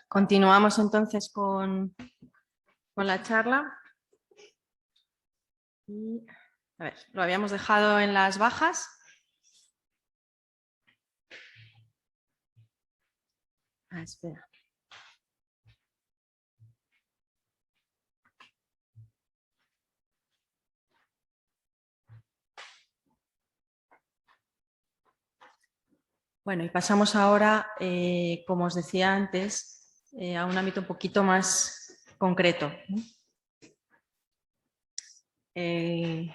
Continuamos entonces con la charla. Y, a ver, lo habíamos dejado en las bajas. Espera. Bueno, y pasamos ahora, como os decía antes, a un ámbito un poquito más concreto. Y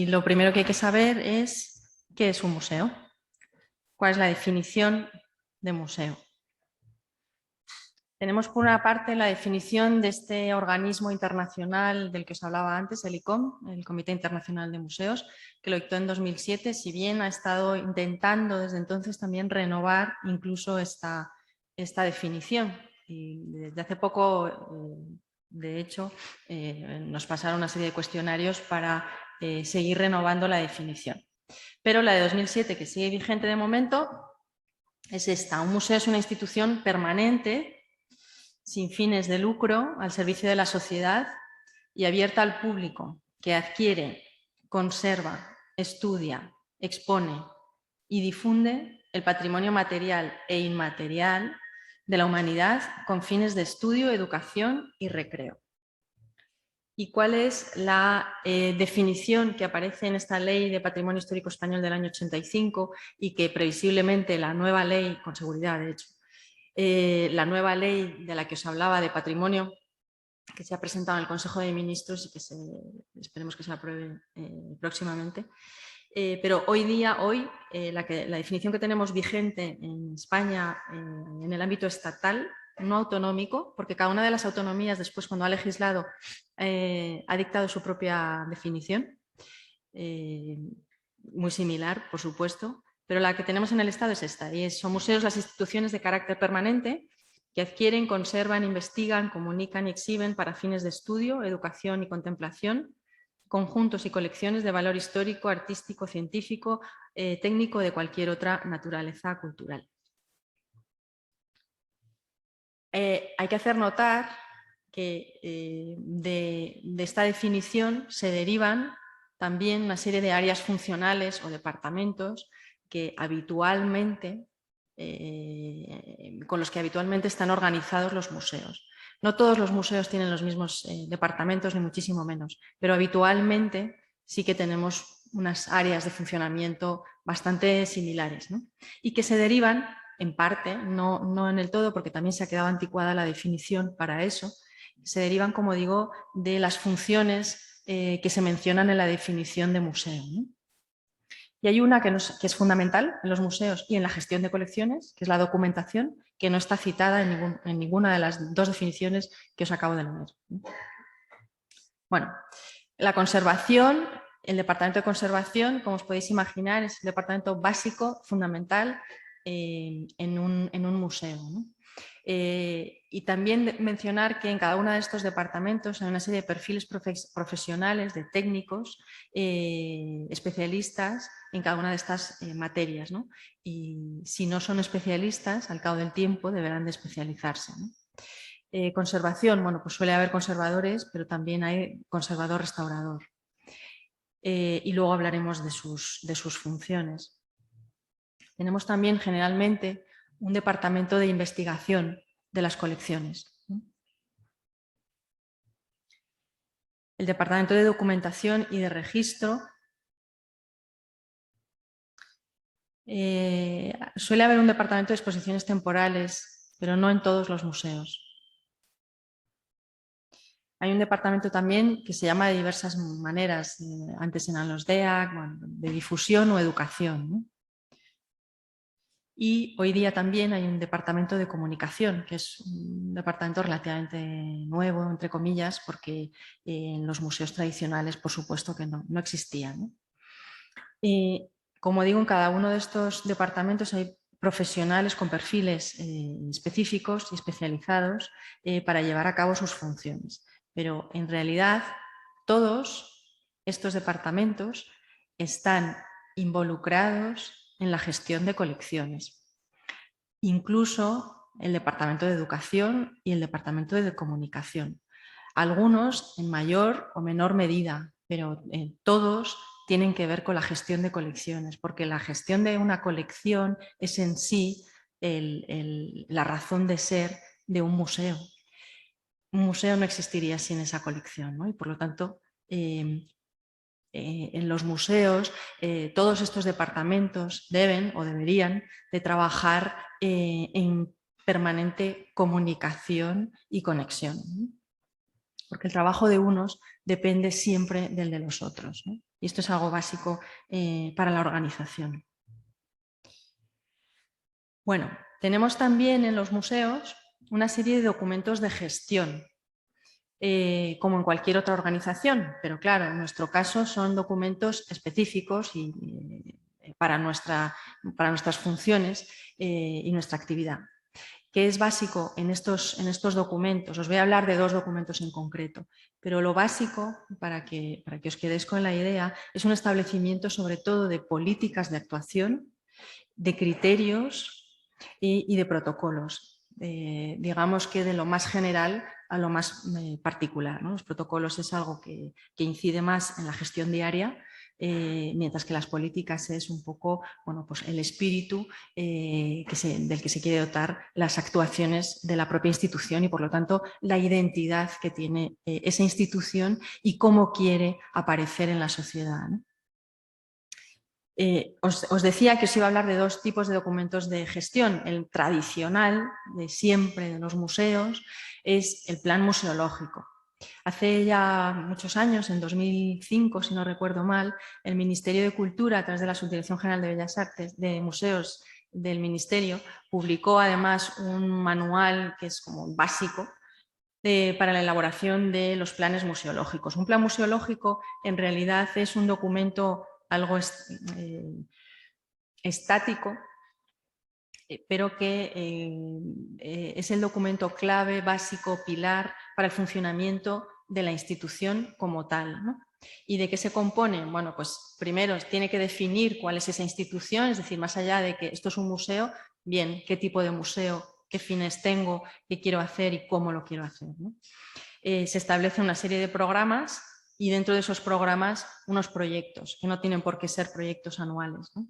lo primero que hay que saber es qué es un museo, cuál es la definición de museo. Tenemos por una parte la definición de este organismo internacional del que os hablaba antes, el ICOM, el Comité Internacional de Museos, que lo dictó en 2007, si bien ha estado intentando desde entonces también renovar incluso esta definición. Y desde hace poco, de hecho, nos pasaron una serie de cuestionarios para seguir renovando la definición. Pero la de 2007, que sigue vigente de momento, es esta. Un museo es una institución permanente sin fines de lucro, al servicio de la sociedad y abierta al público, que adquiere, conserva, estudia, expone y difunde el patrimonio material e inmaterial de la humanidad con fines de estudio, educación y recreo. ¿Y cuál es la definición que aparece en esta Ley de Patrimonio Histórico Español del año 85 y que previsiblemente la nueva ley, con seguridad de hecho, la nueva ley de la que os hablaba de patrimonio, que se ha presentado en el Consejo de Ministros y que esperemos que se apruebe próximamente. Pero hoy día, la definición que tenemos vigente en España en el ámbito estatal, no autonómico, porque cada una de las autonomías después, cuando ha legislado, ha dictado su propia definición, muy similar, por supuesto, pero la que tenemos en el Estado es esta, y son museos las instituciones de carácter permanente que adquieren, conservan, investigan, comunican y exhiben para fines de estudio, educación y contemplación, conjuntos y colecciones de valor histórico, artístico, científico, técnico, de cualquier otra naturaleza cultural. Hay que hacer notar que de esta definición se derivan también una serie de áreas funcionales o departamentos que habitualmente, con los que habitualmente están organizados los museos. No todos los museos tienen los mismos departamentos, ni muchísimo menos, pero habitualmente sí que tenemos unas áreas de funcionamiento bastante similares, ¿no? Y que se derivan en parte, no en el todo, porque también se ha quedado anticuada la definición para eso, se derivan, como digo, de las funciones que se mencionan en la definición de museo, ¿no? Y hay una que es fundamental en los museos y en la gestión de colecciones, que es la documentación, que no está citada en ninguna de las dos definiciones que os acabo de leer. Bueno, la conservación, el departamento de conservación, como os podéis imaginar, es el departamento básico, fundamental en un museo, ¿no? Y también mencionar que en cada uno de estos departamentos hay una serie de perfiles profesionales, de técnicos, especialistas en cada una de estas materias, ¿no? Y si no son especialistas, al cabo del tiempo deberán de especializarse, ¿no? Conservación, bueno, pues suele haber conservadores, pero también hay conservador-restaurador. Y luego hablaremos de sus funciones. Tenemos también generalmente un departamento de investigación de las colecciones. El departamento de documentación y de registro. Suele haber un departamento de exposiciones temporales, pero no en todos los museos. Hay un departamento también que se llama de diversas maneras, antes eran los DEAC, bueno, de difusión o educación, ¿no? Y hoy día también hay un departamento de comunicación, que es un departamento relativamente nuevo, entre comillas, porque en los museos tradicionales, por supuesto que no existía, ¿no? Como digo, en cada uno de estos departamentos hay profesionales con perfiles específicos y especializados para llevar a cabo sus funciones. Pero en realidad todos estos departamentos están involucrados en la gestión de colecciones. Incluso el Departamento de Educación y el Departamento de Comunicación. Algunos en mayor o menor medida, pero todos tienen que ver con la gestión de colecciones, porque la gestión de una colección es en sí la razón de ser de un museo. Un museo no existiría sin esa colección, ¿no? Y por lo tanto, en los museos, todos estos departamentos deben o deberían de trabajar en permanente comunicación y conexión, ¿no? Porque el trabajo de unos depende siempre del de los otros, ¿no? Y esto es algo básico para la organización. Bueno, tenemos también en los museos una serie de documentos de gestión, como en cualquier otra organización, pero claro, en nuestro caso son documentos específicos para nuestras funciones y nuestra actividad. ¿Qué es básico en estos documentos? Os voy a hablar de 2 documentos en concreto, pero lo básico, para que os quedéis con la idea, es un establecimiento sobre todo de políticas de actuación, de criterios y de protocolos. Digamos que de lo más general a lo más particular, ¿no? Los protocolos es algo que incide más en la gestión diaria, mientras que las políticas es un poco, bueno, pues el espíritu del que se quiere dotar las actuaciones de la propia institución y por lo tanto la identidad que tiene esa institución y cómo quiere aparecer en la sociedad, ¿no? Os decía que os iba a hablar de 2 tipos de documentos de gestión. El tradicional de siempre de los museos es el plan museológico. Hace ya muchos años, en 2005, si no recuerdo mal, el Ministerio de Cultura, a través de la Subdirección General de Bellas Artes, de Museos del Ministerio, publicó además un manual que es como básico para la elaboración de los planes museológicos. Un plan museológico en realidad es un documento algo estático, pero que es el documento clave, básico, pilar para el funcionamiento de la institución como tal, ¿no? ¿Y de qué se compone? Bueno, pues primero tiene que definir cuál es esa institución, es decir, más allá de que esto es un museo, bien, qué tipo de museo, qué fines tengo, qué quiero hacer y cómo lo quiero hacer, ¿no? Se establece una serie de programas y dentro de esos programas unos proyectos, que no tienen por qué ser proyectos anuales, ¿no?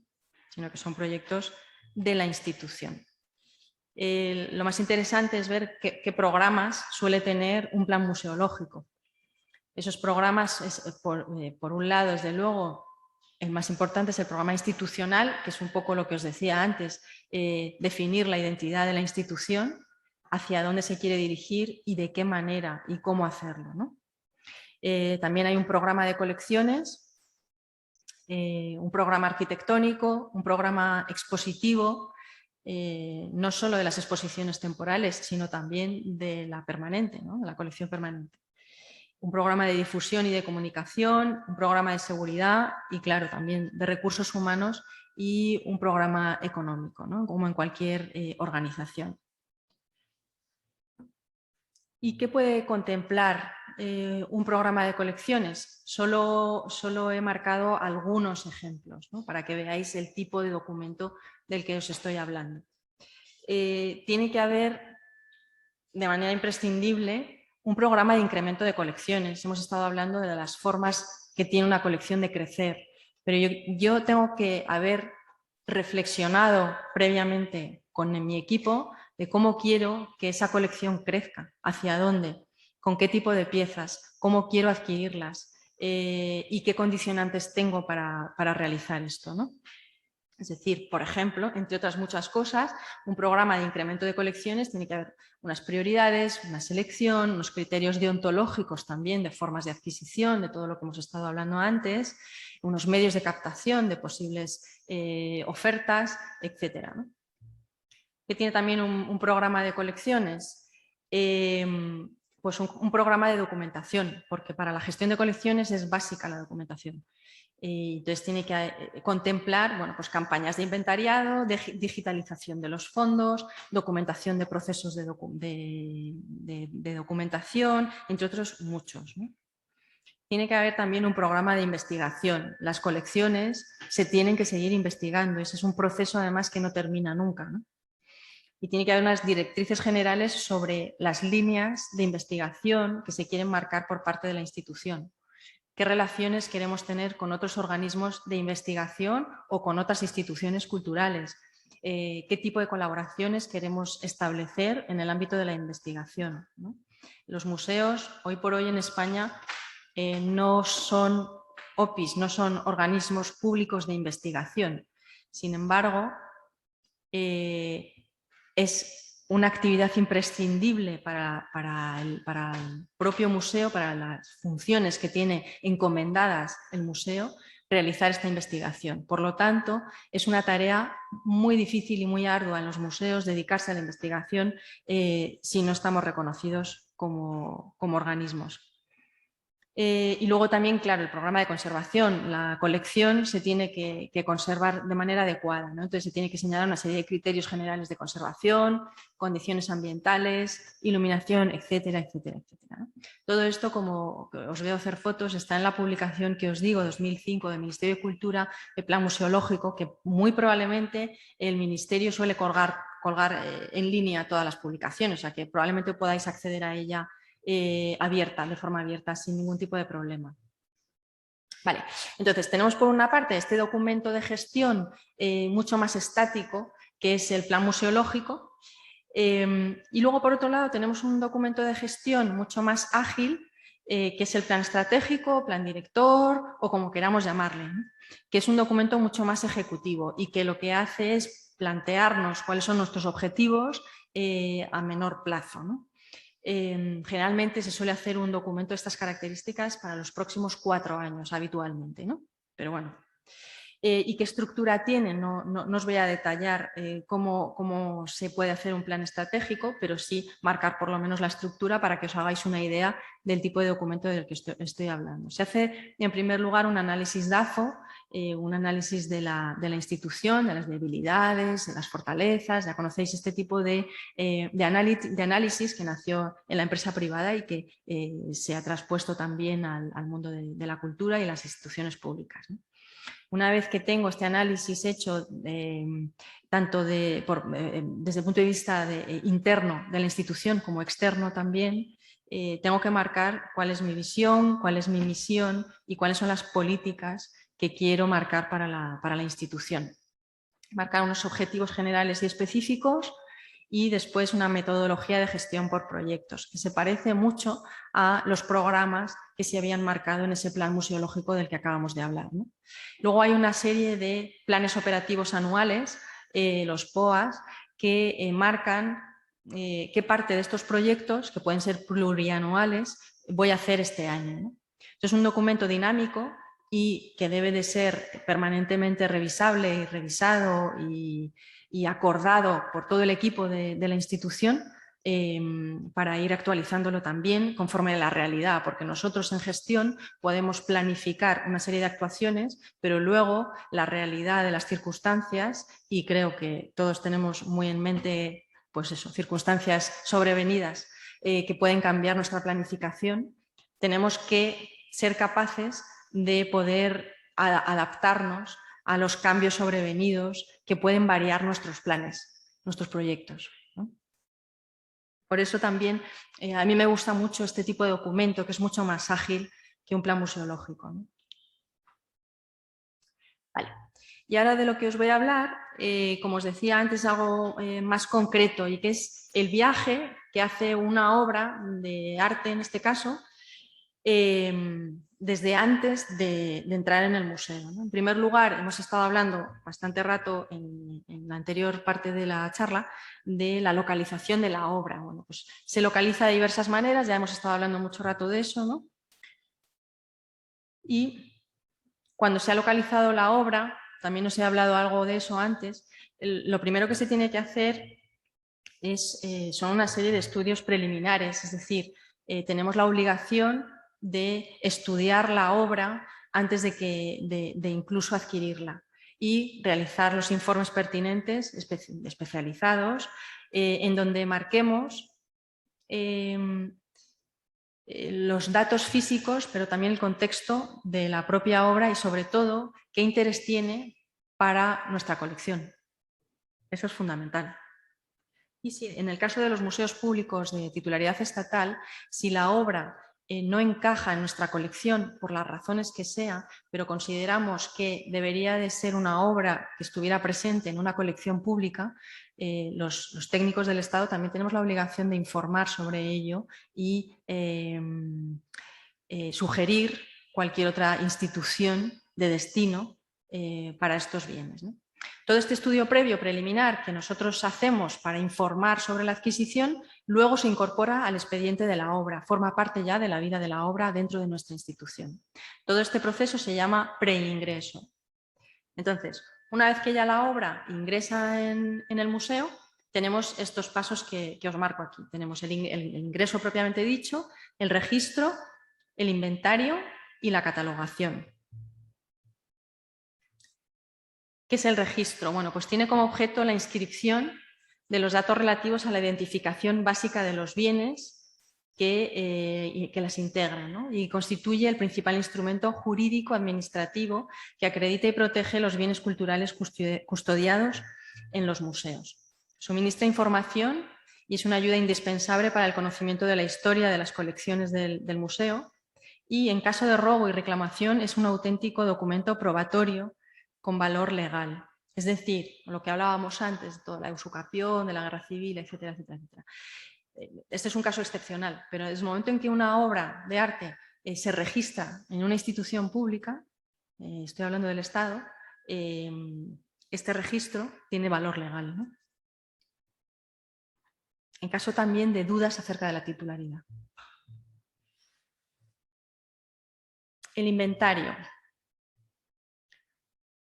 Sino que son proyectos de la institución. Lo más interesante es ver qué programas suele tener un plan museológico. Esos programas, por un lado, desde luego, el más importante es el programa institucional, que es un poco lo que os decía antes, definir la identidad de la institución, hacia dónde se quiere dirigir y de qué manera y cómo hacerlo, ¿no? También hay un programa de colecciones, un programa arquitectónico, un programa expositivo, no solo de las exposiciones temporales, sino también de la permanente, ¿no? De la colección permanente. Un programa de difusión y de comunicación, un programa de seguridad y, claro, también de recursos humanos y un programa económico, ¿no? Como en cualquier organización. ¿Y qué puede contemplar un programa de colecciones? Solo he marcado algunos ejemplos, ¿no? Para que veáis el tipo de documento del que os estoy hablando. Tiene que haber, de manera imprescindible, un programa de incremento de colecciones. Hemos estado hablando de las formas que tiene una colección de crecer, pero yo tengo que haber reflexionado previamente con mi equipo de cómo quiero que esa colección crezca, hacia dónde, con qué tipo de piezas, cómo quiero adquirirlas y qué condicionantes tengo para realizar esto, ¿no? Es decir, por ejemplo, entre otras muchas cosas, un programa de incremento de colecciones tiene que haber unas prioridades, una selección, unos criterios deontológicos también de formas de adquisición, de todo lo que hemos estado hablando antes, unos medios de captación de posibles ofertas, etc., ¿no? ¿Qué tiene también un programa de colecciones? Pues un programa de documentación, porque para la gestión de colecciones es básica la documentación. Entonces tiene que contemplar, bueno, pues campañas de inventariado, de digitalización de los fondos, documentación de procesos de documentación, entre otros muchos, ¿no? Tiene que haber también un programa de investigación. Las colecciones se tienen que seguir investigando. Ese es un proceso además que no termina nunca, ¿no? y tiene que haber unas directrices generales sobre las líneas de investigación que se quieren marcar por parte de la institución. ¿Qué relaciones queremos tener con otros organismos de investigación o con otras instituciones culturales? ¿Qué tipo de colaboraciones queremos establecer en el ámbito de la investigación, ¿no? Los museos, hoy por hoy en España, no son OPIs, no son organismos públicos de investigación. Sin embargo, es una actividad imprescindible para el propio museo, para las funciones que tiene encomendadas el museo, realizar esta investigación. Por lo tanto, es una tarea muy difícil y muy ardua en los museos dedicarse a la investigación si no estamos reconocidos como organismos. Y luego también, claro, el programa de conservación. La colección se tiene que conservar de manera adecuada, ¿no? Entonces se tiene que señalar una serie de criterios generales de conservación, condiciones ambientales, iluminación, etcétera, etcétera, etcétera, ¿no? Todo esto, como os veo hacer fotos, está en la publicación que os digo, 2005, del Ministerio de Cultura, el Plan Museológico, que muy probablemente el Ministerio suele colgar en línea todas las publicaciones, o sea que probablemente podáis acceder a ella abierta, de forma abierta, sin ningún tipo de problema. Vale, entonces tenemos por una parte este documento de gestión mucho más estático, que es el plan museológico, y luego por otro lado tenemos un documento de gestión mucho más ágil, que es el plan estratégico, plan director o como queramos llamarle, ¿no? Que es un documento mucho más ejecutivo y que lo que hace es plantearnos cuáles son nuestros objetivos a menor plazo, ¿no? Generalmente se suele hacer un documento de estas características para los próximos 4 años habitualmente, ¿no? Pero bueno. ¿Y qué estructura tiene? No os voy a detallar cómo se puede hacer un plan estratégico, pero sí marcar por lo menos la estructura para que os hagáis una idea del tipo de documento del que estoy hablando. Se hace en primer lugar un análisis DAFO, un análisis de la institución, de las debilidades, de las fortalezas. Ya conocéis este tipo de análisis que nació en la empresa privada y que se ha traspuesto también al mundo de la cultura y las instituciones públicas, ¿no? Una vez que tengo este análisis hecho tanto desde el punto de vista interno de la institución como externo también, tengo que marcar cuál es mi visión, cuál es mi misión y cuáles son las políticas que quiero marcar para la institución. Marcar unos objetivos generales y específicos y después una metodología de gestión por proyectos, que se parece mucho a los programas que se habían marcado en ese plan museológico del que acabamos de hablar, ¿no? Luego hay una serie de planes operativos anuales, los POAs, que marcan qué parte de estos proyectos, que pueden ser plurianuales, voy a hacer este año, ¿no? Es un documento dinámico y que debe de ser permanentemente revisable y revisado y acordado por todo el equipo de la institución para ir actualizándolo también conforme a la realidad, porque nosotros en gestión podemos planificar una serie de actuaciones, pero luego la realidad de las circunstancias, y creo que todos tenemos muy en mente pues eso, circunstancias sobrevenidas que pueden cambiar nuestra planificación, tenemos que ser capaces de poder adaptarnos a los cambios sobrevenidos que pueden variar nuestros planes, nuestros proyectos, ¿no? Por eso también a mí me gusta mucho este tipo de documento, que es mucho más ágil que un plan museológico, ¿no? Vale. Y ahora de lo que os voy a hablar, como os decía antes, algo más concreto, y que es el viaje que hace una obra de arte, en este caso, desde antes de entrar en el museo, ¿no? En primer lugar, hemos estado hablando bastante rato en la anterior parte de la charla de la localización de la obra. Bueno, pues se localiza de diversas maneras, ya hemos estado hablando mucho rato de eso, ¿no? Y cuando se ha localizado la obra, también os he hablado algo de eso antes, lo primero que se tiene que hacer son una serie de estudios preliminares, es decir, tenemos la obligación de estudiar la obra antes de incluso adquirirla y realizar los informes pertinentes especializados en donde marquemos los datos físicos, pero también el contexto de la propia obra y sobre todo qué interés tiene para nuestra colección. Eso es fundamental. Y si en el caso de los museos públicos de titularidad estatal, si la obra no encaja en nuestra colección por las razones que sea, pero consideramos que debería de ser una obra que estuviera presente en una colección pública, los técnicos del Estado también tenemos la obligación de informar sobre ello y sugerir cualquier otra institución de destino para estos bienes, ¿no? Todo este estudio previo preliminar que nosotros hacemos para informar sobre la adquisición, luego se incorpora al expediente de la obra, forma parte ya de la vida de la obra dentro de nuestra institución. Todo este proceso se llama preingreso. Entonces, una vez que ya la obra ingresa en el museo, tenemos estos pasos que os marco aquí. Tenemos el ingreso propiamente dicho, el registro, el inventario y la catalogación. ¿Qué es el registro? Bueno, pues tiene como objeto la inscripción de los datos relativos a la identificación básica de los bienes que las integran, ¿no? Y constituye el principal instrumento jurídico-administrativo que acredita y protege los bienes culturales custodiados en los museos. Suministra información y es una ayuda indispensable para el conocimiento de la historia de las colecciones del museo y en caso de robo y reclamación es un auténtico documento probatorio con valor legal. Es decir, lo que hablábamos antes, de toda la usucapión, de la guerra civil, etcétera, etcétera, etcétera. Este es un caso excepcional, pero desde el momento en que una obra de arte se registra en una institución pública, estoy hablando del Estado, este registro tiene valor legal, ¿no? En caso también de dudas acerca de la titularidad. El inventario.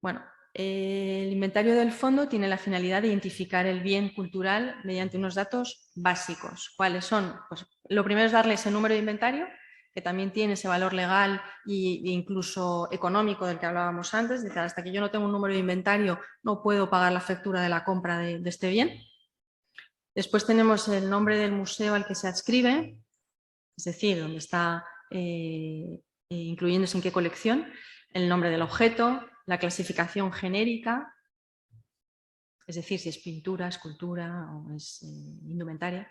Bueno, el inventario del fondo tiene la finalidad de identificar el bien cultural mediante unos datos básicos. ¿Cuáles son? Pues lo primero es darle ese número de inventario, que también tiene ese valor legal e incluso económico del que hablábamos antes, de que hasta que yo no tengo un número de inventario no puedo pagar la factura de la compra de este bien. Después tenemos el nombre del museo al que se adscribe, es decir, donde está incluyéndose en qué colección, el nombre del objeto, la clasificación genérica, es decir, si es pintura, escultura o es indumentaria,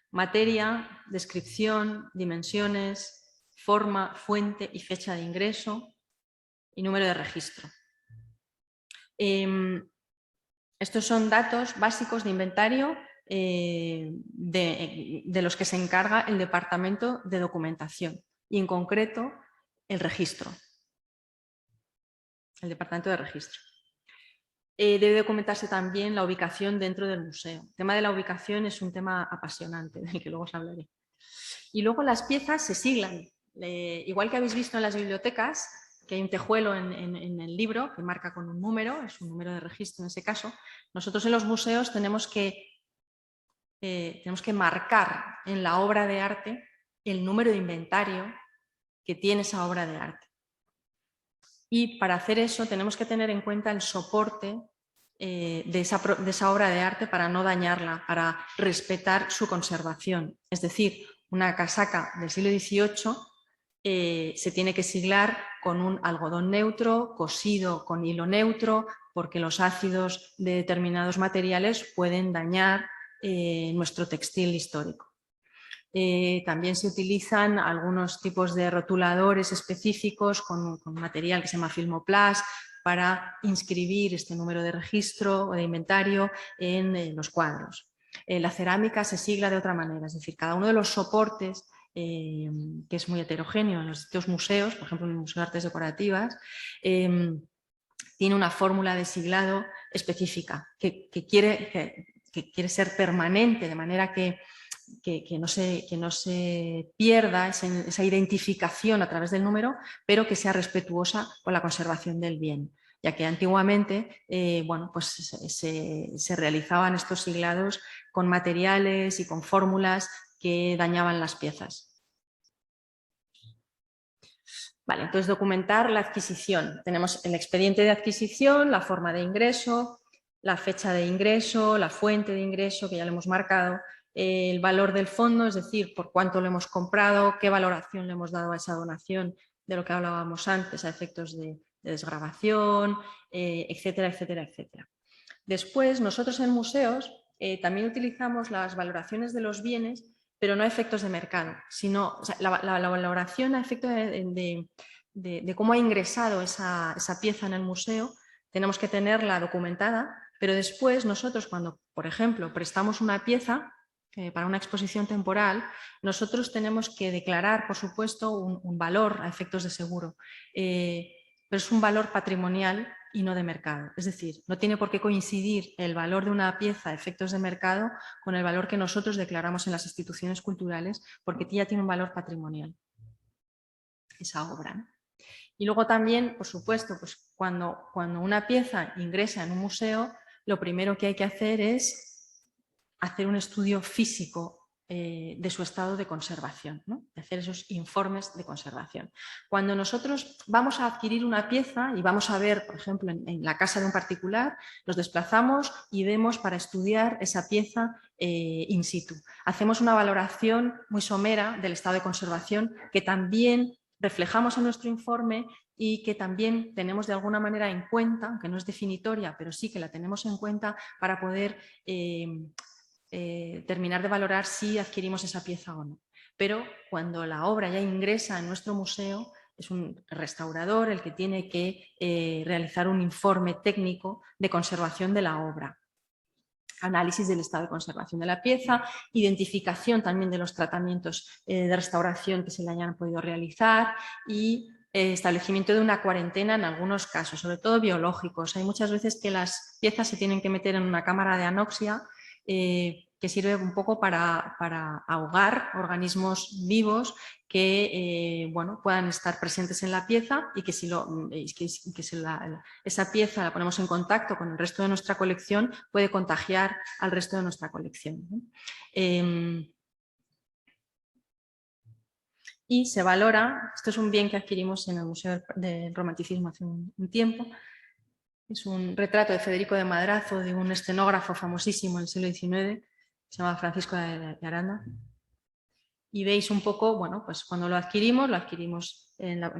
materia, descripción, dimensiones, forma, fuente y fecha de ingreso y número de registro. Estos son datos básicos de inventario de los que se encarga el Departamento de Documentación y en concreto el registro, el Departamento de Registro. Debe documentarse también la ubicación dentro del museo. El tema de la ubicación es un tema apasionante, del que luego os hablaré. Y luego las piezas se siglan. Igual que habéis visto en las bibliotecas, que hay un tejuelo en el libro que marca con un número, es un número de registro en ese caso, nosotros en los museos tenemos que marcar en la obra de arte el número de inventario que tiene esa obra de arte. Y para hacer eso tenemos que tener en cuenta el soporte de esa obra de arte para no dañarla, para respetar su conservación. Es decir, una casaca del siglo XVIII se tiene que siglar con un algodón neutro, cosido con hilo neutro, porque los ácidos de determinados materiales pueden dañar nuestro textil histórico. También se utilizan algunos tipos de rotuladores específicos con material que se llama Filmoplast para inscribir este número de registro o de inventario en los cuadros. La cerámica se sigla de otra manera, es decir, cada uno de los soportes, que es muy heterogéneo en los distintos museos, por ejemplo en el Museo de Artes Decorativas, tiene una fórmula de siglado específica que quiere ser permanente, de manera que no se pierda esa identificación a través del número, pero que sea respetuosa con la conservación del bien, ya que antiguamente pues se realizaban estos siglados con materiales y con fórmulas que dañaban las piezas. Vale, entonces documentar la adquisición. Tenemos el expediente de adquisición, la forma de ingreso, la fecha de ingreso, la fuente de ingreso, que ya lo hemos marcado, el valor del fondo, es decir, por cuánto lo hemos comprado, qué valoración le hemos dado a esa donación, de lo que hablábamos antes, a efectos de desgravación, etcétera, etcétera, etcétera. Después, nosotros en museos también utilizamos las valoraciones de los bienes, pero no a efectos de mercado, sino o sea, la valoración a efecto de cómo ha ingresado esa pieza en el museo. Tenemos que tenerla documentada, pero después nosotros cuando, por ejemplo, prestamos una pieza para una exposición temporal, nosotros tenemos que declarar, por supuesto, un valor a efectos de seguro, pero es un valor patrimonial y no de mercado. Es decir, no tiene por qué coincidir el valor de una pieza a efectos de mercado con el valor que nosotros declaramos en las instituciones culturales, porque ya tiene un valor patrimonial esa obra, ¿no? Y luego también, por supuesto, pues cuando una pieza ingresa en un museo, lo primero que hay que hacer es hacer un estudio físico de su estado de conservación, ¿no? Hacer esos informes de conservación. Cuando nosotros vamos a adquirir una pieza y vamos a ver, por ejemplo, en la casa de un particular, nos desplazamos y vemos para estudiar esa pieza in situ. Hacemos una valoración muy somera del estado de conservación que también reflejamos en nuestro informe y que también tenemos de alguna manera en cuenta, aunque no es definitoria, pero sí que la tenemos en cuenta para poder terminar de valorar si adquirimos esa pieza o no. Pero cuando la obra ya ingresa en nuestro museo, es un restaurador el que tiene que realizar un informe técnico de conservación de la obra. Análisis del estado de conservación de la pieza, identificación también de los tratamientos de restauración que se le hayan podido realizar y establecimiento de una cuarentena en algunos casos, sobre todo biológicos. Hay muchas veces que las piezas se tienen que meter en una cámara de anoxia que sirve un poco para ahogar organismos vivos que bueno, puedan estar presentes en la pieza y que si esa pieza la ponemos en contacto con el resto de nuestra colección puede contagiar al resto de nuestra colección, ¿no? Y se valora, esto es un bien que adquirimos en el Museo del Romanticismo hace un tiempo, es un retrato de Federico de Madrazo, de un escenógrafo famosísimo del siglo XIX, se llama Francisco de Aranda. Y veis un poco, bueno, pues cuando lo adquirimos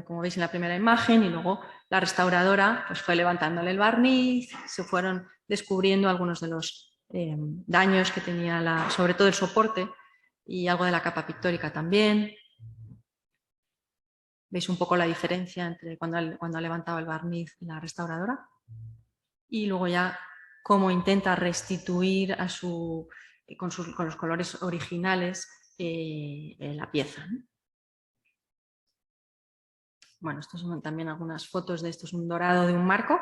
como veis en la primera imagen, y luego la restauradora pues fue levantándole el barniz, se fueron descubriendo algunos de los daños que tenía sobre todo el soporte y algo de la capa pictórica también. Veis un poco la diferencia entre cuando ha levantado el barniz la restauradora. Y luego ya cómo intenta restituir con los colores originales la pieza, ¿no? Bueno, estos son también algunas fotos de esto, es un dorado de un marco.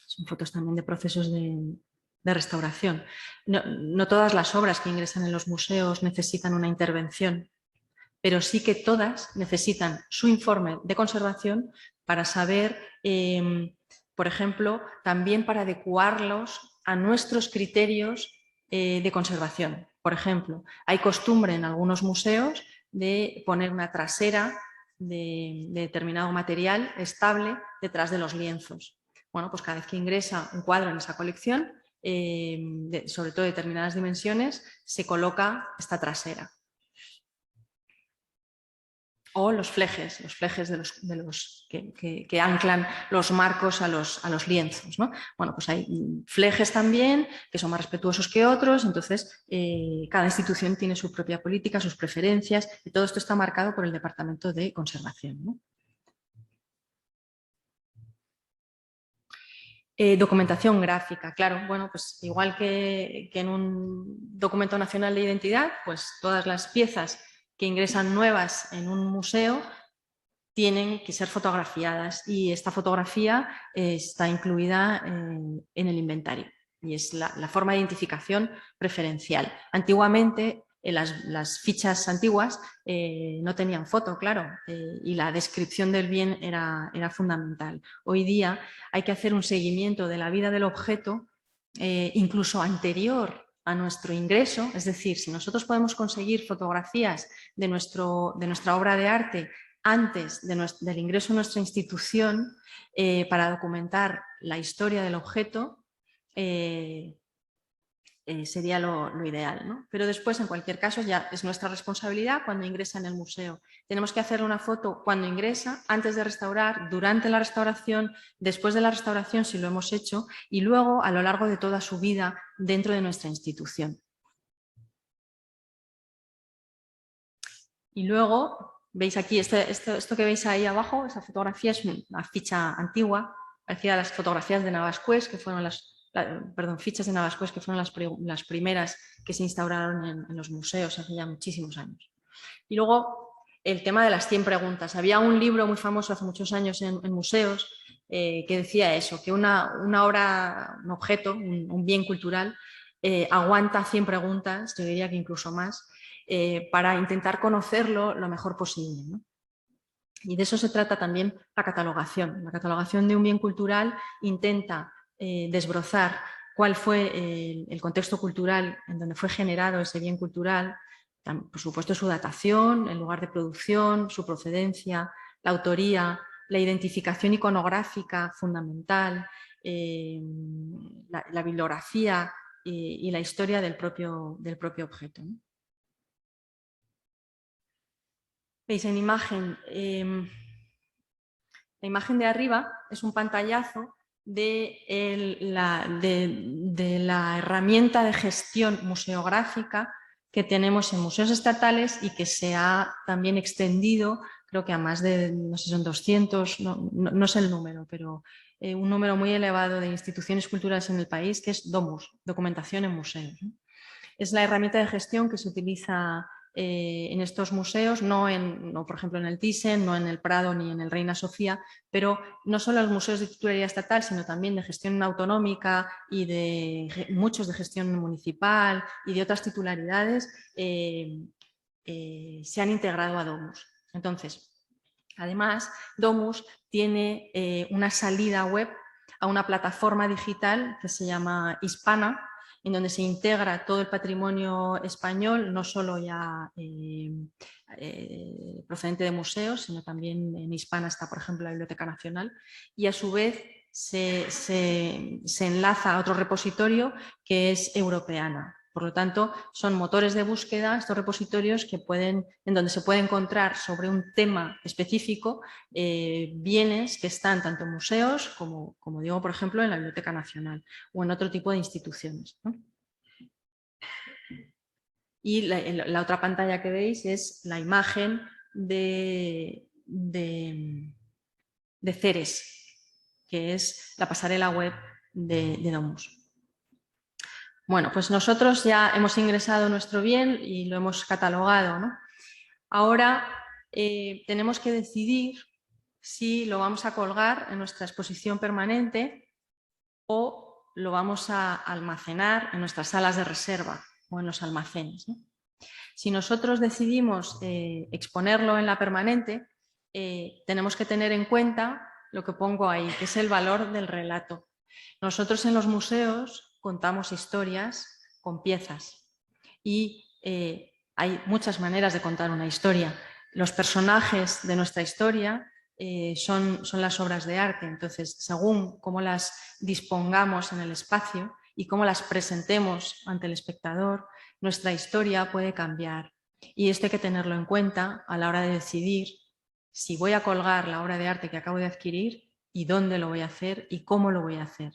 Son fotos también de procesos de restauración. No todas las obras que ingresan en los museos necesitan una intervención, pero sí que todas necesitan su informe de conservación para saber, por ejemplo, también para adecuarlos a nuestros criterios de conservación. Por ejemplo, hay costumbre en algunos museos de poner una trasera de determinado material estable detrás de los lienzos. Bueno, pues cada vez que ingresa un cuadro en esa colección, sobre todo de determinadas dimensiones, se coloca esta trasera. O los flejes que anclan los marcos a los lienzos, ¿no? Bueno, pues hay flejes también que son más respetuosos que otros, entonces cada institución tiene su propia política, sus preferencias, y todo esto está marcado por el Departamento de Conservación, ¿no? Documentación gráfica, claro, bueno, pues igual que en un documento nacional de identidad, pues todas las piezas que ingresan nuevas en un museo tienen que ser fotografiadas y esta fotografía está incluida en el inventario y es la forma de identificación preferencial. Antiguamente, las fichas antiguas no tenían foto, claro, y la descripción del bien era fundamental. Hoy día hay que hacer un seguimiento de la vida del objeto incluso anterior a nuestro ingreso, es decir, si nosotros podemos conseguir fotografías de nuestra obra de arte antes del ingreso a nuestra institución para documentar la historia del objeto, sería lo ideal, ¿no? Pero después, en cualquier caso, ya es nuestra responsabilidad cuando ingresa en el museo. Tenemos que hacerle una foto cuando ingresa, antes de restaurar, durante la restauración, después de la restauración, si lo hemos hecho, y luego a lo largo de toda su vida dentro de nuestra institución. Y luego, veis aquí, esto que veis ahí abajo, esa fotografía es una ficha antigua, parecida a las fotografías de Navascués, que fueron fichas de Navascués, que fueron las primeras que se instauraron en los museos hace ya muchísimos años. Y luego, el tema de las 100 preguntas. Había un libro muy famoso hace muchos años en museos que decía eso, que una obra, un objeto, un bien cultural, aguanta 100 preguntas, yo diría que incluso más, para intentar conocerlo lo mejor posible, ¿no? Y de eso se trata también la catalogación. La catalogación de un bien cultural intenta desbrozar cuál fue el contexto cultural en donde fue generado ese bien cultural, por supuesto su datación, el lugar de producción, su procedencia, la autoría, la identificación iconográfica fundamental, la bibliografía y la historia del propio objeto, ¿no? Veis en imagen, la imagen de arriba es un pantallazo de la herramienta de gestión museográfica que tenemos en museos estatales y que se ha también extendido, creo que a más de, no sé, son 200, no sé el número, pero un número muy elevado de instituciones culturales en el país, que es DOMUS, Documentación en Museos, ¿no? Es la herramienta de gestión que se utiliza en estos museos, no, por ejemplo en el Thyssen, no en el Prado ni en el Reina Sofía, pero no solo los museos de titularidad estatal, sino también de gestión autonómica y de muchos de gestión municipal y de otras titularidades se han integrado a DOMUS. Entonces, además, DOMUS tiene una salida web a una plataforma digital que se llama Hispana, en donde se integra todo el patrimonio español, no solo ya procedente de museos, sino también en Hispana está, por ejemplo, la Biblioteca Nacional, y a su vez se enlaza a otro repositorio que es Europeana. Por lo tanto, son motores de búsqueda, estos repositorios en donde se puede encontrar sobre un tema específico bienes que están tanto en museos como digo, por ejemplo, en la Biblioteca Nacional o en otro tipo de instituciones, ¿no? Y la otra pantalla que veis es la imagen de Ceres, que es la pasarela web de Domus. Bueno, pues nosotros ya hemos ingresado nuestro bien y lo hemos catalogado, ¿no? Ahora tenemos que decidir si lo vamos a colgar en nuestra exposición permanente o lo vamos a almacenar en nuestras salas de reserva o en los almacenes, ¿no? Si nosotros decidimos exponerlo en la permanente, tenemos que tener en cuenta lo que pongo ahí, que es el valor del relato. Nosotros en los museos contamos historias con piezas y hay muchas maneras de contar una historia. Los personajes de nuestra historia son las obras de arte, entonces según cómo las dispongamos en el espacio y cómo las presentemos ante el espectador, nuestra historia puede cambiar. Y esto hay que tenerlo en cuenta a la hora de decidir si voy a colgar la obra de arte que acabo de adquirir y dónde lo voy a hacer y cómo lo voy a hacer.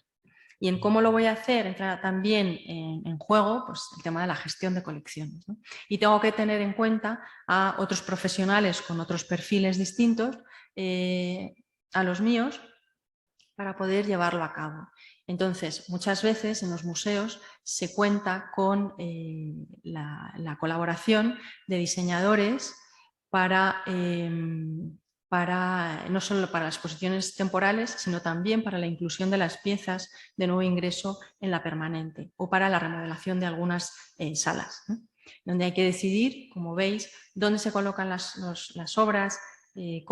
Y en cómo lo voy a hacer entra también en juego pues, el tema de la gestión de colecciones, ¿no? Y tengo que tener en cuenta a otros profesionales con otros perfiles distintos a los míos para poder llevarlo a cabo. Entonces, muchas veces en los museos se cuenta con la colaboración de diseñadores para no solo para las exposiciones temporales, sino también para la inclusión de las piezas de nuevo ingreso en la permanente o para la remodelación de algunas salas, ¿no? Donde hay que decidir, como veis, dónde se colocan las obras, qué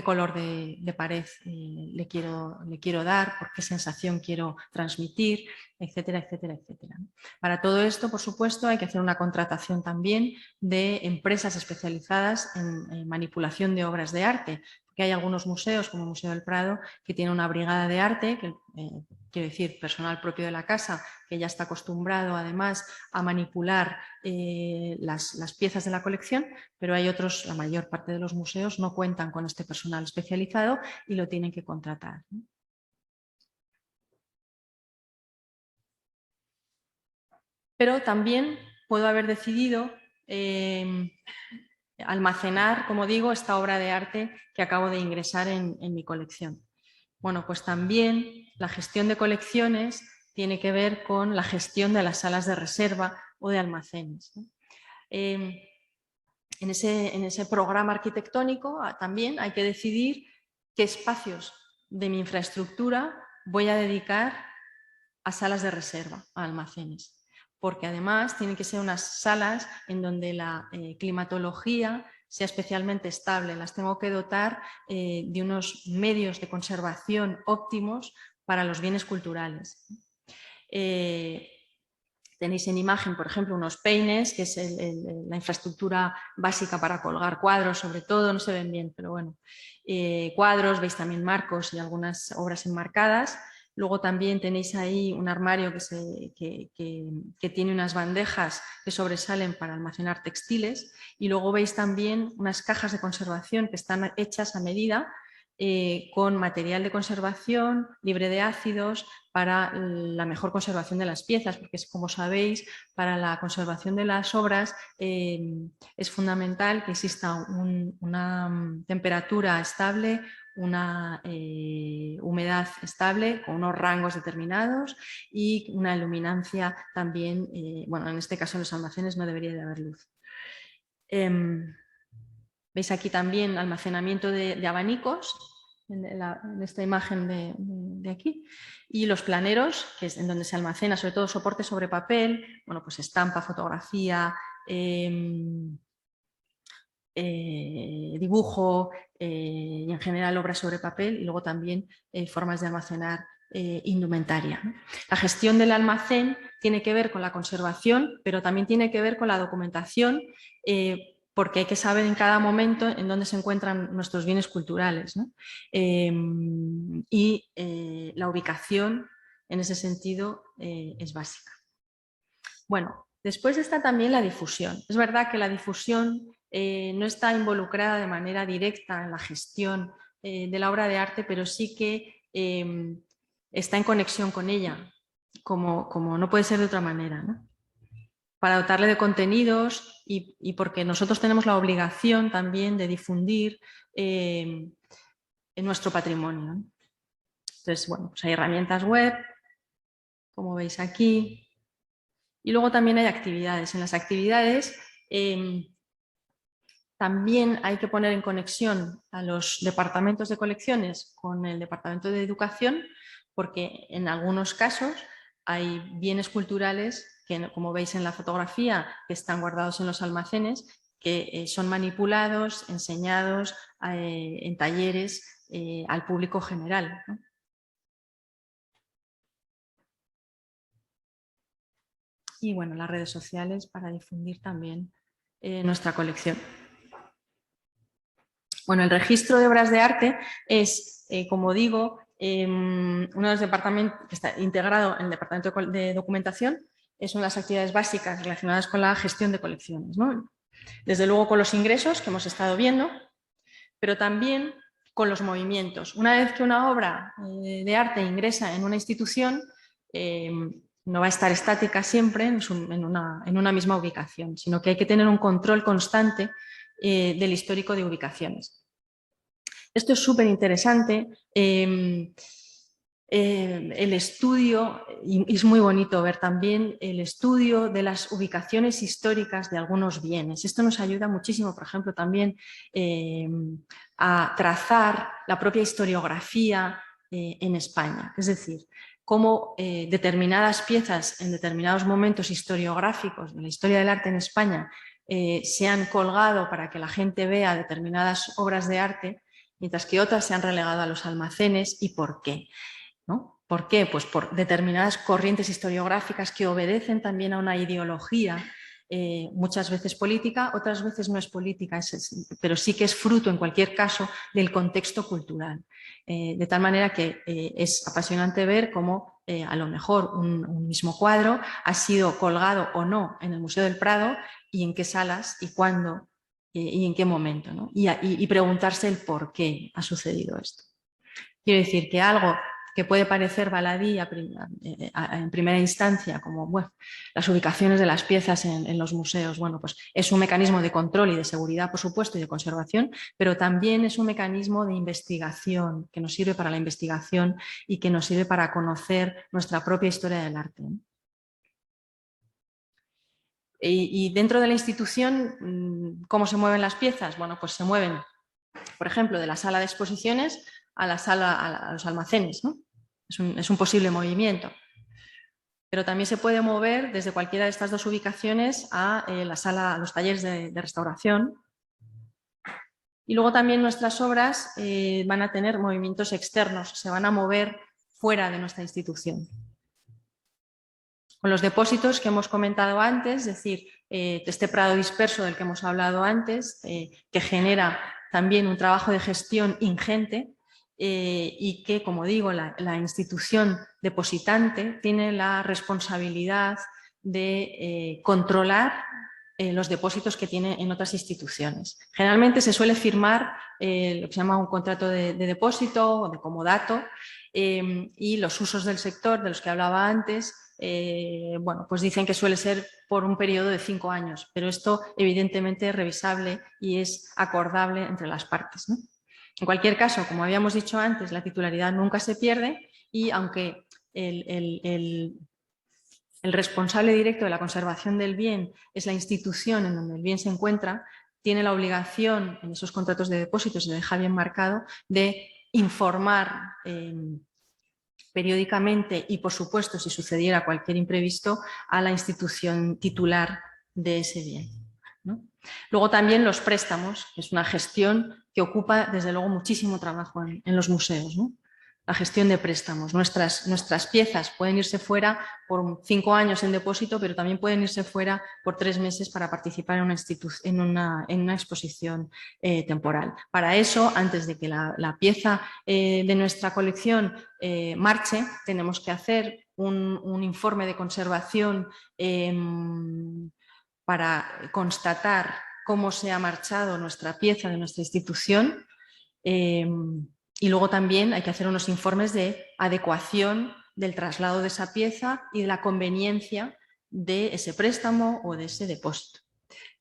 color de pared le quiero dar, por qué sensación quiero transmitir, etcétera, etcétera, etcétera. Para todo esto, por supuesto, hay que hacer una contratación también de empresas especializadas en manipulación de obras de arte, Porque hay algunos museos, como el Museo del Prado, que tiene una brigada de arte, que, quiero decir, personal propio de la casa, que ya está acostumbrado además a manipular las piezas de la colección, pero hay otros, la mayor parte de los museos no cuentan con este personal especializado y lo tienen que contratar, ¿no? Pero también puedo haber decidido almacenar, como digo, esta obra de arte que acabo de ingresar en mi colección. Bueno, pues también la gestión de colecciones tiene que ver con la gestión de las salas de reserva o de almacenes, ¿no? En ese programa arquitectónico también hay que decidir qué espacios de mi infraestructura voy a dedicar a salas de reserva, a almacenes. Porque además tienen que ser unas salas en donde la climatología sea especialmente estable. Las tengo que dotar de unos medios de conservación óptimos para los bienes culturales. Tenéis en imagen, por ejemplo, unos peines, que es la infraestructura básica para colgar cuadros, sobre todo, no se ven bien, pero bueno. Cuadros, veis también marcos y algunas obras enmarcadas. Luego también tenéis ahí un armario que tiene unas bandejas que sobresalen para almacenar textiles, y luego veis también unas cajas de conservación que están hechas a medida con material de conservación libre de ácidos para la mejor conservación de las piezas, porque como sabéis, para la conservación de las obras es fundamental que exista una temperatura estable, una humedad estable con unos rangos determinados y una luminancia también, bueno, en este caso en los almacenes no debería de haber luz. Veis aquí también almacenamiento de abanicos en esta imagen de aquí, y los planeros, que es en donde se almacena sobre todo soporte sobre papel, bueno, pues estampa, fotografía, dibujo y en general obras sobre papel, y luego también formas de almacenar indumentaria, ¿no? La gestión del almacén tiene que ver con la conservación, pero también tiene que ver con la documentación, porque hay que saber en cada momento en dónde se encuentran nuestros bienes culturales, ¿no? Y la ubicación en ese sentido es básica. Bueno, después está también la difusión. Es verdad que la difusión no está involucrada de manera directa en la gestión de la obra de arte, pero sí que está en conexión con ella, como no puede ser de otra manera, ¿no? Para dotarle de contenidos y porque nosotros tenemos la obligación también de difundir en nuestro patrimonio, ¿no? Entonces, bueno, pues hay herramientas web, como veis aquí, y luego también hay actividades. En las actividades también hay que poner en conexión a los departamentos de colecciones con el departamento de educación, porque en algunos casos hay bienes culturales que, como veis en la fotografía, que están guardados en los almacenes, que son manipulados, enseñados en talleres al público general, ¿no? Y bueno, las redes sociales para difundir también nuestra colección. Bueno, el registro de obras de arte es, como digo, uno de los departamentos que está integrado en el departamento de documentación. Es una de las actividades básicas relacionadas con la gestión de colecciones, ¿no? Desde luego con los ingresos que hemos estado viendo, pero también con los movimientos. Una vez que una obra de arte ingresa en una institución, no va a estar estática siempre en una misma ubicación, sino que hay que tener un control constante del histórico de ubicaciones. Esto es súper interesante. El estudio, y es muy bonito ver también el estudio de las ubicaciones históricas de algunos bienes. Esto nos ayuda muchísimo, por ejemplo, también a trazar la propia historiografía en España. Es decir, cómo determinadas piezas en determinados momentos historiográficos de la historia del arte en España se han colgado para que la gente vea determinadas obras de arte, mientras que otras se han relegado a los almacenes, y por qué, ¿no? ¿Por qué? Pues por determinadas corrientes historiográficas que obedecen también a una ideología muchas veces política, otras veces no es política, pero sí que es fruto en cualquier caso del contexto cultural. De tal manera que es apasionante ver cómo a lo mejor un mismo cuadro ha sido colgado o no en el Museo del Prado y en qué salas y cuándo y en qué momento, ¿no? Y preguntarse el por qué ha sucedido esto. Quiero decir que algo que puede parecer baladí en primera instancia, como bueno, las ubicaciones de las piezas en los museos, bueno, pues es un mecanismo de control y de seguridad, por supuesto, y de conservación, pero también es un mecanismo de investigación, que nos sirve para la investigación y que nos sirve para conocer nuestra propia historia del arte. Y dentro de la institución, ¿cómo se mueven las piezas? Bueno, pues se mueven, por ejemplo, de la sala de exposiciones a los almacenes, ¿no? Es un posible movimiento. Pero también se puede mover desde cualquiera de estas dos ubicaciones a los talleres de restauración. Y luego también nuestras obras van a tener movimientos externos, se van a mover fuera de nuestra institución. Con los depósitos que hemos comentado antes, es decir, este prado disperso del que hemos hablado antes, que genera también un trabajo de gestión ingente y que, como digo, la institución depositante tiene la responsabilidad de controlar los depósitos que tiene en otras instituciones. Generalmente se suele firmar lo que se llama un contrato de depósito o de comodato y los usos del sector de los que hablaba antes, bueno, pues dicen que suele ser por un periodo de 5 años, pero esto evidentemente es revisable y es acordable entre las partes, ¿no? En cualquier caso, como habíamos dicho antes, la titularidad nunca se pierde y aunque el responsable directo de la conservación del bien es la institución en donde el bien se encuentra, tiene la obligación en esos contratos de depósitos, se deja bien marcado, de informar periódicamente y, por supuesto, si sucediera cualquier imprevisto, a la institución titular de ese bien, ¿no? Luego también los préstamos, que es una gestión que ocupa, desde luego, muchísimo trabajo en los museos, ¿no? La gestión de préstamos. Nuestras piezas pueden irse fuera por 5 años en depósito, pero también pueden irse fuera por 3 meses para participar en una exposición temporal. Para eso, antes de que la pieza de nuestra colección marche, tenemos que hacer un informe de conservación para constatar cómo se ha marchado nuestra pieza de nuestra institución. Y luego también hay que hacer unos informes de adecuación del traslado de esa pieza y de la conveniencia de ese préstamo o de ese depósito.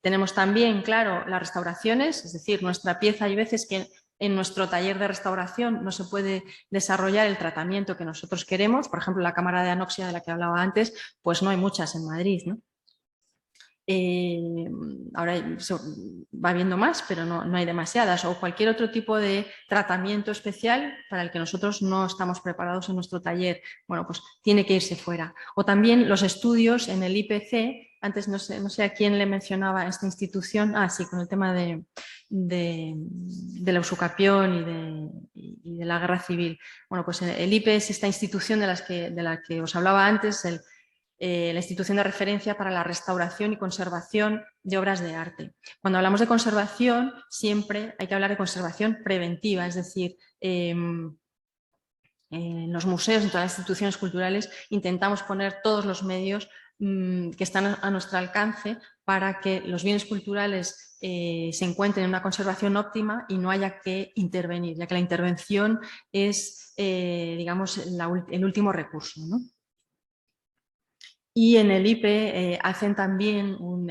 Tenemos también, claro, las restauraciones, es decir, nuestra pieza hay veces que en nuestro taller de restauración no se puede desarrollar el tratamiento que nosotros queremos. Por ejemplo, la cámara de anoxia de la que hablaba antes, pues no hay muchas en Madrid, ¿no? Ahora va habiendo más, pero no hay demasiadas, o cualquier otro tipo de tratamiento especial para el que nosotros no estamos preparados en nuestro taller, bueno, pues tiene que irse fuera. O también los estudios en el IPC, antes no sé a quién le mencionaba esta institución, sí, con el tema de la usucapión y de la guerra civil. Bueno, pues el IPE es esta institución de la que os hablaba antes, la institución de referencia para la restauración y conservación de obras de arte. Cuando hablamos de conservación, siempre hay que hablar de conservación preventiva, es decir, en los museos, en todas las instituciones culturales, intentamos poner todos los medios que están a nuestro alcance para que los bienes culturales se encuentren en una conservación óptima y no haya que intervenir, ya que la intervención es, digamos, el último recurso, ¿no? Y en el IPE hacen también un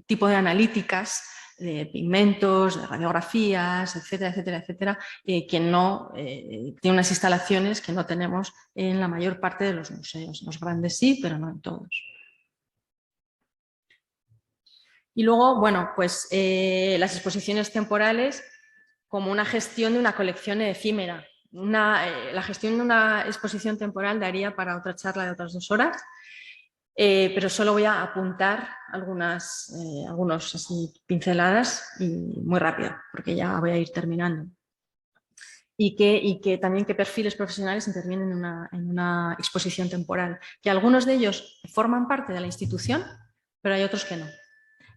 tipo de analíticas de pigmentos, de radiografías, etcétera, etcétera, etcétera, que no tiene unas instalaciones que no tenemos en la mayor parte de los museos. Los grandes sí, pero no en todos. Y luego, bueno, pues las exposiciones temporales como una gestión de una colección efímera. La gestión de una exposición temporal daría para otra charla de otras 2 horas. Pero solo voy a apuntar algunas pinceladas y muy rápido, porque ya voy a ir terminando. Y que también qué perfiles profesionales intervienen en una exposición temporal. Que algunos de ellos forman parte de la institución, pero hay otros que no.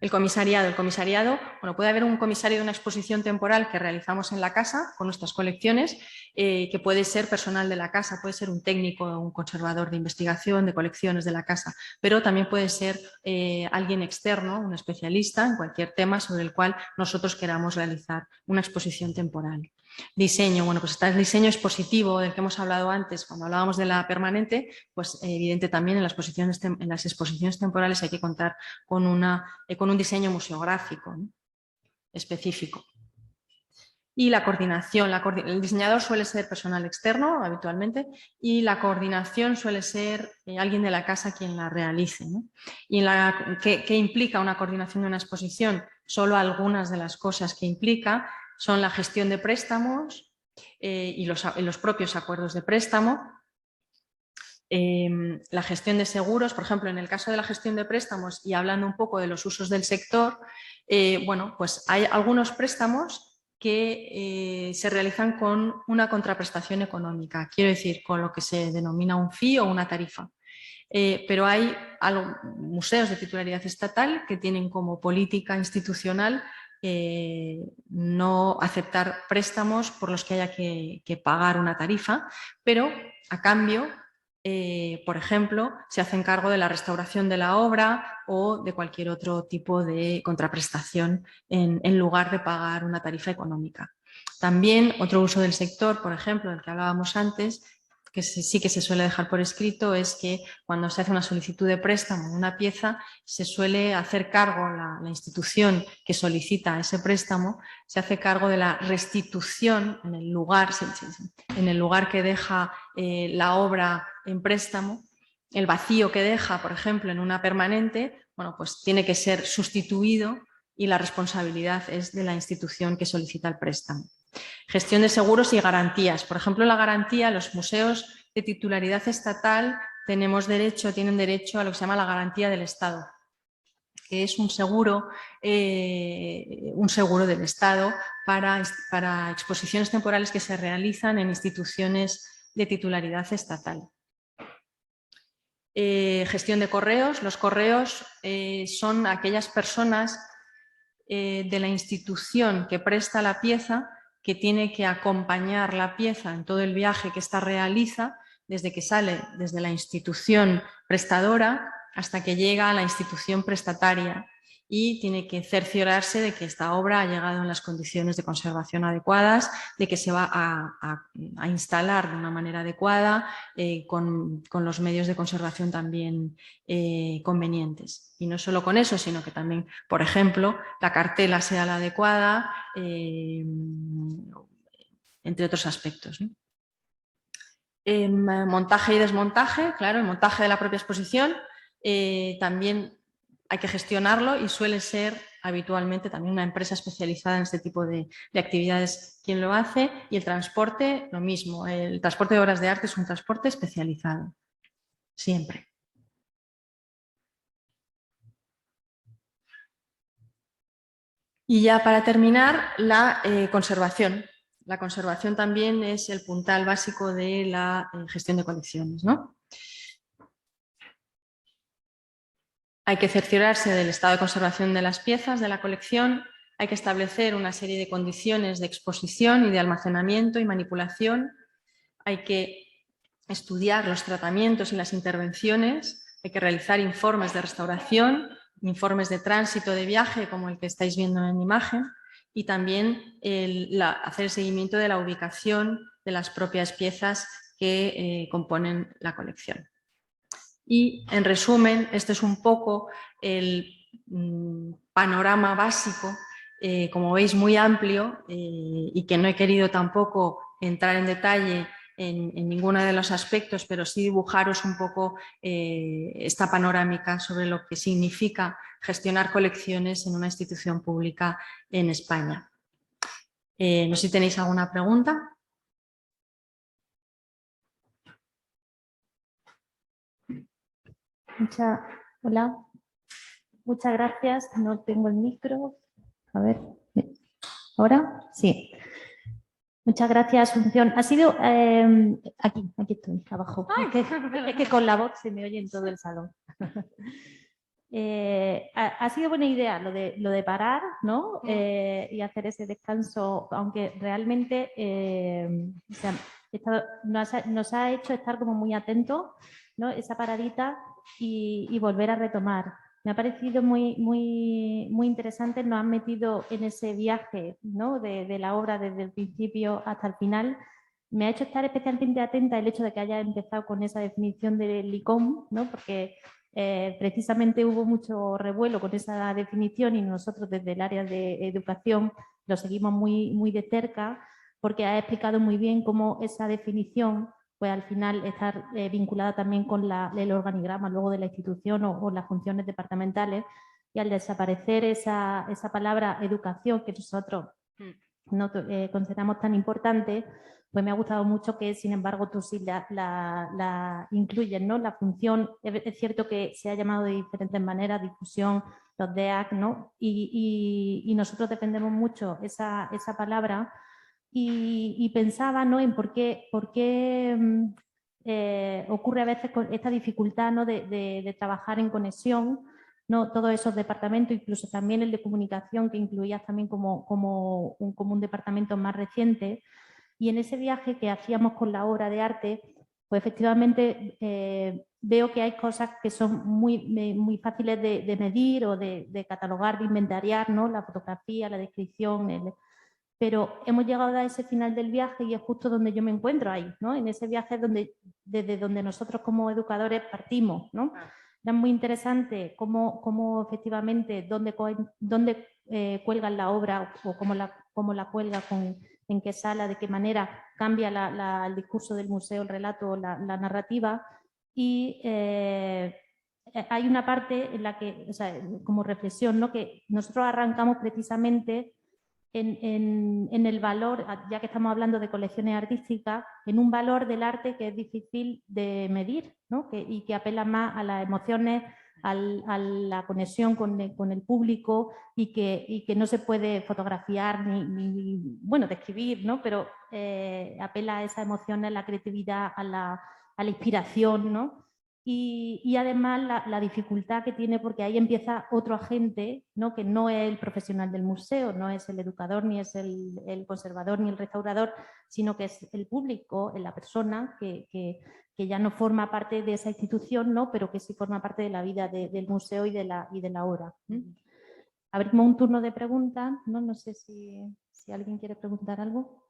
El comisariado, bueno, puede haber un comisario de una exposición temporal que realizamos en la casa con nuestras colecciones, que puede ser personal de la casa, puede ser un técnico o un conservador de investigación de colecciones de la casa, pero también puede ser alguien externo, un especialista en cualquier tema sobre el cual nosotros queramos realizar una exposición temporal. Diseño, bueno, pues está el diseño expositivo del que hemos hablado antes cuando hablábamos de la permanente, pues evidente también en las exposiciones temporales hay que contar con un diseño museográfico, ¿no? Específico. Y la coordinación, el diseñador suele ser personal externo habitualmente y la coordinación suele ser alguien de la casa quien la realice, ¿no? ¿Y qué implica una coordinación de una exposición? Solo algunas de las cosas que implica son la gestión de préstamos y los propios acuerdos de préstamo, la gestión de seguros, por ejemplo, en el caso de la gestión de préstamos y hablando un poco de los usos del sector, bueno, pues hay algunos préstamos que se realizan con una contraprestación económica, quiero decir, con lo que se denomina un fee o una tarifa. Pero hay museos de titularidad estatal que tienen como política institucional no aceptar préstamos por los que haya que pagar una tarifa, pero a cambio, por ejemplo, se hacen cargo de la restauración de la obra o de cualquier otro tipo de contraprestación en lugar de pagar una tarifa económica. También otro uso del sector, por ejemplo, del que hablábamos antes, que sí que se suele dejar por escrito, es que cuando se hace una solicitud de préstamo en una pieza, se suele hacer cargo, la institución que solicita ese préstamo, se hace cargo de la restitución en el lugar que deja la obra en préstamo, el vacío que deja, por ejemplo, en una permanente, bueno, pues tiene que ser sustituido y la responsabilidad es de la institución que solicita el préstamo. Gestión de seguros y garantías. Por ejemplo, la garantía, los museos de titularidad estatal tienen derecho a lo que se llama la garantía del Estado, que es un seguro del Estado para exposiciones temporales que se realizan en instituciones de titularidad estatal. Gestión de correos. Los correos son aquellas personas de la institución que presta la pieza que tiene que acompañar la pieza en todo el viaje que ésta realiza, desde que sale desde la institución prestadora hasta que llega a la institución prestataria y tiene que cerciorarse de que esta obra ha llegado en las condiciones de conservación adecuadas, de que se va a instalar de una manera adecuada, con los medios de conservación también convenientes. Y no solo con eso, sino que también, por ejemplo, la cartela sea la adecuada, entre otros aspectos, ¿no? Montaje y desmontaje, claro, el montaje de la propia exposición también hay que gestionarlo y suele ser habitualmente también una empresa especializada en este tipo de actividades quien lo hace, y el transporte, lo mismo, el transporte de obras de arte es un transporte especializado, siempre. Y ya para terminar, la conservación. La conservación también es el puntal básico de la gestión de colecciones, ¿no? Hay que cerciorarse del estado de conservación de las piezas de la colección, hay que establecer una serie de condiciones de exposición y de almacenamiento y manipulación, hay que estudiar los tratamientos y las intervenciones, hay que realizar informes de restauración, informes de tránsito de viaje como el que estáis viendo en imagen, y también hacer el seguimiento de la ubicación de las propias piezas que componen la colección. Y, en resumen, este es un poco el panorama básico, como veis, muy amplio, y que no he querido tampoco entrar en detalle en ninguno de los aspectos, pero sí dibujaros un poco esta panorámica sobre lo que significa gestionar colecciones en una institución pública en España. No sé si tenéis alguna pregunta. Hola, muchas gracias. No tengo el micro. A ver, ¿ahora? Sí. Muchas gracias, Asunción. Ha sido aquí estoy, abajo. Es que con la voz se me oye en todo el salón. ha sido buena idea lo de parar, ¿no? Y hacer ese descanso, aunque realmente o sea, nos ha hecho estar como muy atentos, ¿no? Esa paradita y volver a retomar. Me ha parecido muy interesante, nos han metido en ese viaje, ¿no? de la obra desde el principio hasta el final. Me ha hecho estar especialmente atenta el hecho de que haya empezado con esa definición del ICOM, ¿no? Porque precisamente hubo mucho revuelo con esa definición y nosotros desde el área de educación lo seguimos muy de cerca, porque ha explicado muy bien cómo esa definición pues al final está vinculada también con el organigrama luego de la institución o las funciones departamentales, y al desaparecer esa palabra educación que nosotros no consideramos tan importante, pues me ha gustado mucho que, sin embargo, tú sí la incluyes, ¿no? La función, es cierto que se ha llamado de diferentes maneras, difusión, los DEAC, ¿no? Y nosotros defendemos mucho esa palabra y pensaba, ¿no? En por qué ocurre a veces con esta dificultad, ¿no? de trabajar en conexión, ¿no? Todos esos departamentos, incluso también el de comunicación, que incluías también como un departamento más reciente. Y en ese viaje que hacíamos con la obra de arte, pues efectivamente veo que hay cosas que son muy fáciles de medir o de catalogar, de inventariar, ¿no? La fotografía, la descripción, pero hemos llegado a ese final del viaje y es justo donde yo me encuentro ahí, ¿no? En ese viaje desde donde nosotros como educadores partimos, ¿no? Era muy interesante cómo efectivamente dónde cuelgan la obra o cómo la cuelga, en qué sala, de qué manera cambia el discurso del museo, el relato, la narrativa. Y hay una parte en la que, o sea, como reflexión, ¿no? Que nosotros arrancamos precisamente en el valor, ya que estamos hablando de colecciones artísticas, en un valor del arte que es difícil de medir, ¿no? Y que apela más a las emociones, a la conexión con el público y que no se puede fotografiar ni bueno, describir, ¿no? Pero apela a esas emociones, a la creatividad, a la inspiración, ¿no? Y además la dificultad que tiene, porque ahí empieza otro agente, ¿no? Que no es el profesional del museo, no es el educador, ni es el conservador, ni el restaurador, sino que es el público, la persona que ya no forma parte de esa institución, ¿no? Pero que sí forma parte de la vida del museo y de la obra. Abrimos un turno de preguntas, ¿no? No sé si alguien quiere preguntar algo.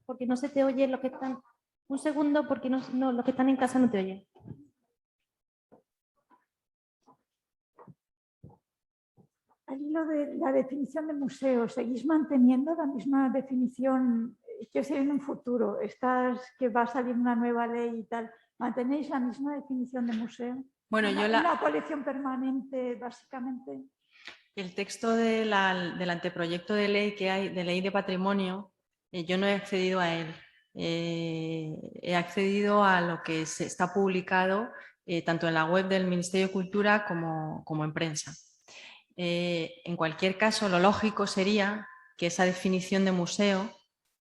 Porque no se te oye los que están... Un segundo, porque no, los que están en casa no te oyen. Al hilo de la definición de museo, ¿seguís manteniendo la misma definición que os en un futuro? Que va a salir una nueva ley y tal. ¿Mantenéis la misma definición de museo? Bueno, una colección permanente, básicamente. El texto del anteproyecto de ley que hay, de ley de patrimonio, yo no he accedido a él. He accedido a lo que está publicado tanto en la web del Ministerio de Cultura como en prensa. En cualquier caso, lo lógico sería que esa definición de museo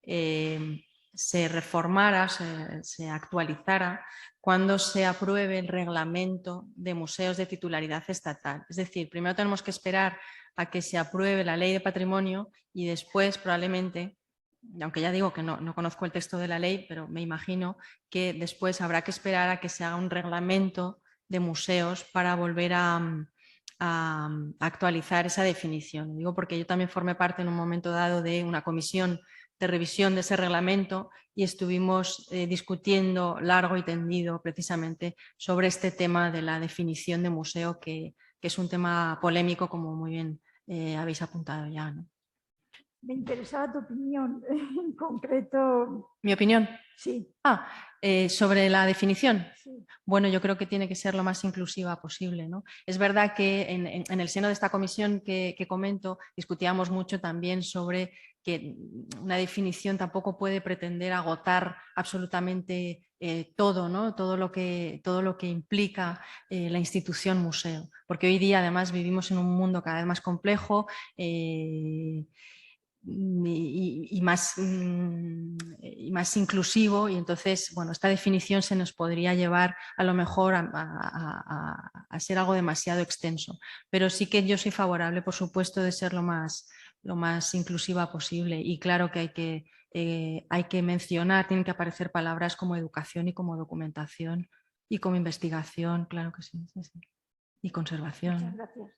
se reformara, se actualizara cuando se apruebe el reglamento de museos de titularidad estatal. Es decir, primero tenemos que esperar a que se apruebe la ley de patrimonio y después probablemente, aunque ya digo que no conozco el texto de la ley, pero me imagino que después habrá que esperar a que se haga un reglamento de museos para volver a actualizar esa definición. Digo porque yo también formé parte en un momento dado de una comisión de revisión de ese reglamento y estuvimos discutiendo largo y tendido precisamente sobre este tema de la definición de museo, que es un tema polémico, como muy bien habéis apuntado ya, ¿no? Me interesaba tu opinión en concreto. ¿Mi opinión? Sí. Sobre la definición. Sí. Bueno, yo creo que tiene que ser lo más inclusiva posible, ¿no? Es verdad que en el seno de esta comisión que comento discutíamos mucho también sobre que una definición tampoco puede pretender agotar absolutamente todo, ¿no? Todo lo que implica la institución museo, porque hoy día además vivimos en un mundo cada vez más complejo. más inclusivo, y entonces, bueno, esta definición se nos podría llevar a lo mejor a ser algo demasiado extenso, pero sí que yo soy favorable, por supuesto, de ser lo más inclusiva posible, y claro que hay que mencionar, tienen que aparecer palabras como educación y como documentación y como investigación, claro que sí, sí, sí. Y conservación. Muchas gracias.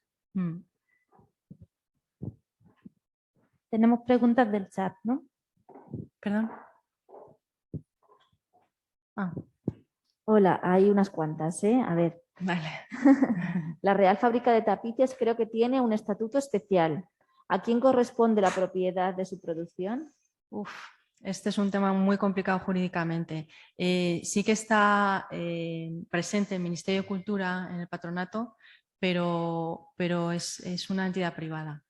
Tenemos preguntas del chat, ¿no? ¿Perdón? Hola, hay unas cuantas, ¿eh? A ver. Vale. La Real Fábrica de Tapices creo que tiene un estatuto especial. ¿A quién corresponde la propiedad de su producción? Este es un tema muy complicado jurídicamente. Sí que está presente el Ministerio de Cultura en el patronato, pero es una entidad privada.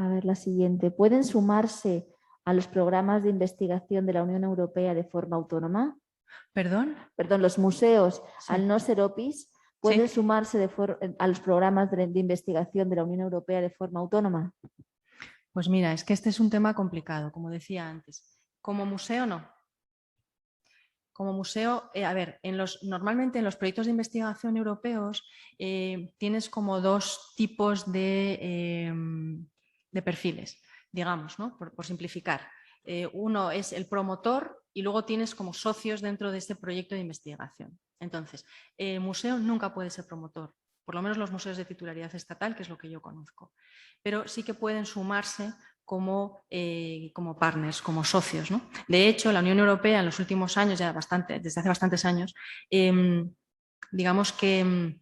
A ver, la siguiente. ¿Pueden sumarse a los programas de investigación de la Unión Europea de forma autónoma? ¿Perdón? Perdón, los museos, Sí. al no ser OPIs, ¿pueden Sí. sumarse a los programas de investigación de la Unión Europea de forma autónoma? Pues mira, es que este es un tema complicado, como decía antes. Como museo, no. Como museo, a ver, normalmente en los proyectos de investigación europeos tienes como dos tipos de perfiles, digamos, ¿no? Por simplificar. Uno es el promotor y luego tienes como socios dentro de este proyecto de investigación. Entonces, el museo nunca puede ser promotor, por lo menos los museos de titularidad estatal, que es lo que yo conozco, pero sí que pueden sumarse como partners, como socios, ¿no? De hecho, la Unión Europea en los últimos años, desde hace bastantes años, digamos que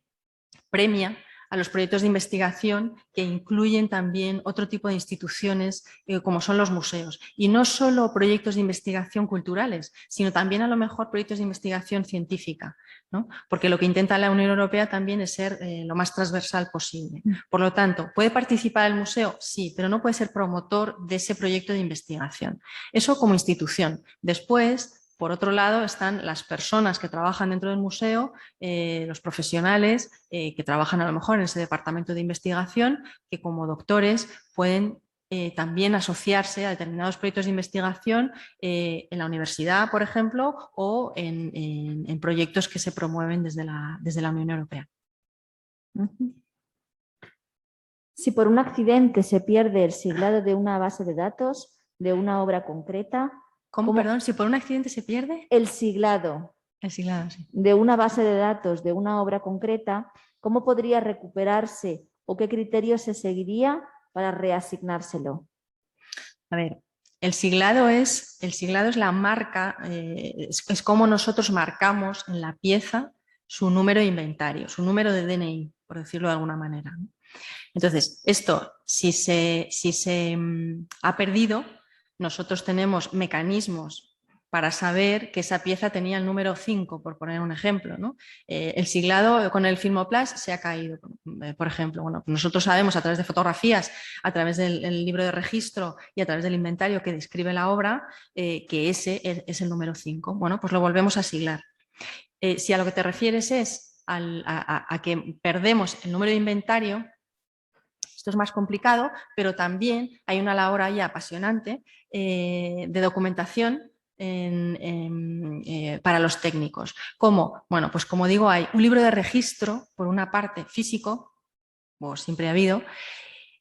premia a los proyectos de investigación que incluyen también otro tipo de instituciones como son los museos. Y no solo proyectos de investigación culturales, sino también a lo mejor proyectos de investigación científica, ¿no? Porque lo que intenta la Unión Europea también es ser lo más transversal posible. Por lo tanto, ¿puede participar el museo? Sí, pero no puede ser promotor de ese proyecto de investigación. Eso como institución. Después, por otro lado, están las personas que trabajan dentro del museo, los profesionales que trabajan a lo mejor en ese departamento de investigación, que como doctores pueden también asociarse a determinados proyectos de investigación en la universidad, por ejemplo, o en proyectos que se promueven desde la Unión Europea. Si por un accidente se pierde el siglado de una base de datos de una obra concreta, ¿Cómo? Perdón, si por un accidente se pierde el siglado sí. de una base de datos de una obra concreta, ¿cómo podría recuperarse o qué criterios se seguiría para reasignárselo? A ver, el siglado es la marca, es como nosotros marcamos en la pieza su número de inventario, su número de DNI, por decirlo de alguna manera. Entonces, esto, si se ha perdido, nosotros tenemos mecanismos para saber que esa pieza tenía el número 5, por poner un ejemplo, ¿no? El siglado con el Filmoplast se ha caído, por ejemplo. Bueno, nosotros sabemos a través de fotografías, a través del libro de registro y a través del inventario que describe la obra, que ese es el número 5. Bueno, pues lo volvemos a siglar. Si a lo que te refieres es a que perdemos el número de inventario, esto es más complicado, pero también hay una labor ahí apasionante de documentación para los técnicos. ¿Cómo? Bueno, pues como digo, hay un libro de registro, por una parte físico, o siempre ha habido,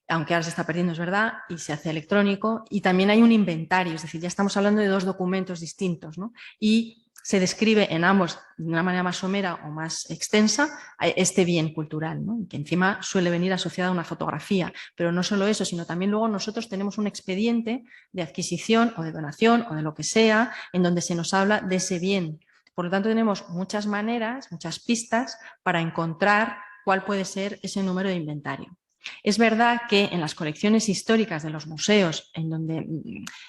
aunque ahora se está perdiendo, es verdad, y se hace electrónico, y también hay un inventario, es decir, ya estamos hablando de dos documentos distintos, ¿no? Y se describe en ambos de una manera más somera o más extensa este bien cultural, ¿no? Que encima suele venir asociado a una fotografía, pero no solo eso, sino también luego nosotros tenemos un expediente de adquisición o de donación o de lo que sea, en donde se nos habla de ese bien. Por lo tanto, tenemos muchas maneras, muchas pistas para encontrar cuál puede ser ese número de inventario. Es verdad que en las colecciones históricas de los museos, en donde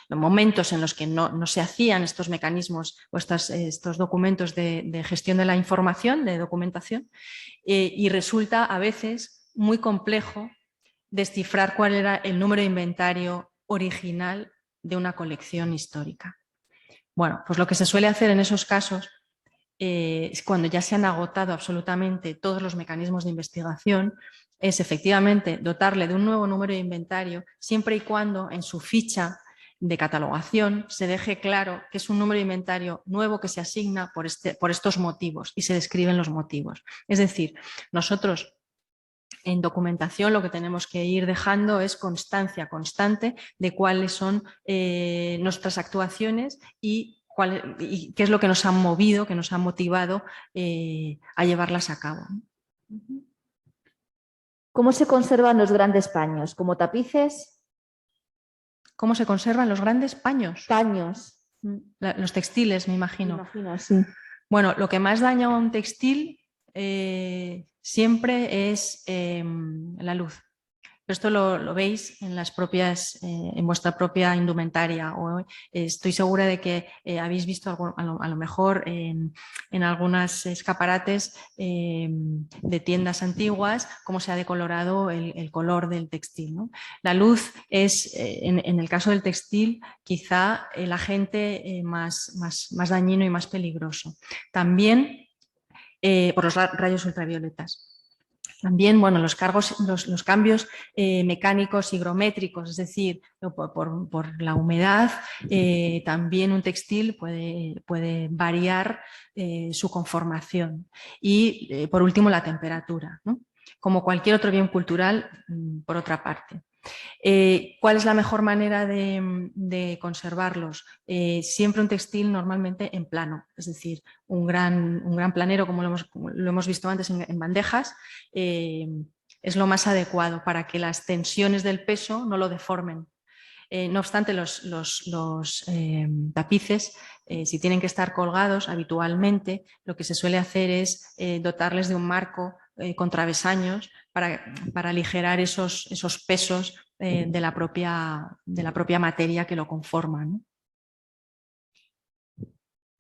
los momentos en los que no se hacían estos mecanismos o estos documentos de gestión de la información, de documentación, y resulta a veces muy complejo descifrar cuál era el número de inventario original de una colección histórica. Bueno, pues lo que se suele hacer en esos casos es cuando ya se han agotado absolutamente todos los mecanismos de investigación, es efectivamente dotarle de un nuevo número de inventario, siempre y cuando en su ficha de catalogación se deje claro que es un número de inventario nuevo que se asigna por estos motivos y se describen los motivos. Es decir, nosotros en documentación lo que tenemos que ir dejando es constancia constante de cuáles son nuestras actuaciones y qué es lo que nos ha movido, que nos ha motivado a llevarlas a cabo. ¿Cómo se conservan los grandes paños? ¿Como tapices? ¿Cómo se conservan los grandes paños? Paños. Los textiles, me imagino. Me imagino, sí. Bueno, lo que más daña a un textil siempre es la luz. Esto lo veis en en vuestra propia indumentaria. Estoy segura de que habéis visto a lo mejor en algunos escaparates de tiendas antiguas cómo se ha decolorado el color del textil, ¿no? La luz es, en el caso del textil, quizá el agente más dañino y más peligroso. También por los rayos ultravioletas. También, bueno, los cambios mecánicos higrométricos, es decir, por la humedad, también un textil puede variar su conformación. Y, por último, la temperatura, ¿no? Como cualquier otro bien cultural, por otra parte. ¿Cuál es la mejor manera de conservarlos? Siempre un textil normalmente en plano, es decir, un gran planero como lo hemos visto antes en bandejas, es lo más adecuado para que las tensiones del peso no lo deformen. No obstante, los tapices, si tienen que estar colgados habitualmente, lo que se suele hacer es dotarles de un marco con travesaños para aligerar esos pesos de la propia materia que lo conforma, ¿no?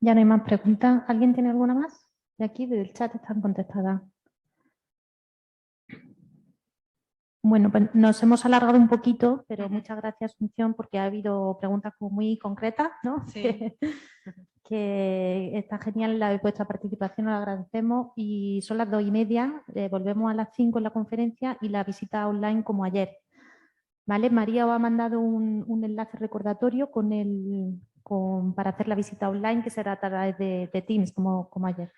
Ya no hay más preguntas. ¿Alguien tiene alguna más? De aquí, del chat, están contestadas. Bueno, pues nos hemos alargado un poquito, pero muchas gracias, Asunción, porque ha habido preguntas muy concretas, ¿no? Sí. que está genial vuestra participación, la agradecemos. Y son las 2:30, volvemos a las 5 en la conferencia y la visita online como ayer. ¿Vale? María os ha mandado un enlace recordatorio para hacer la visita online, que será a través de Teams, como ayer.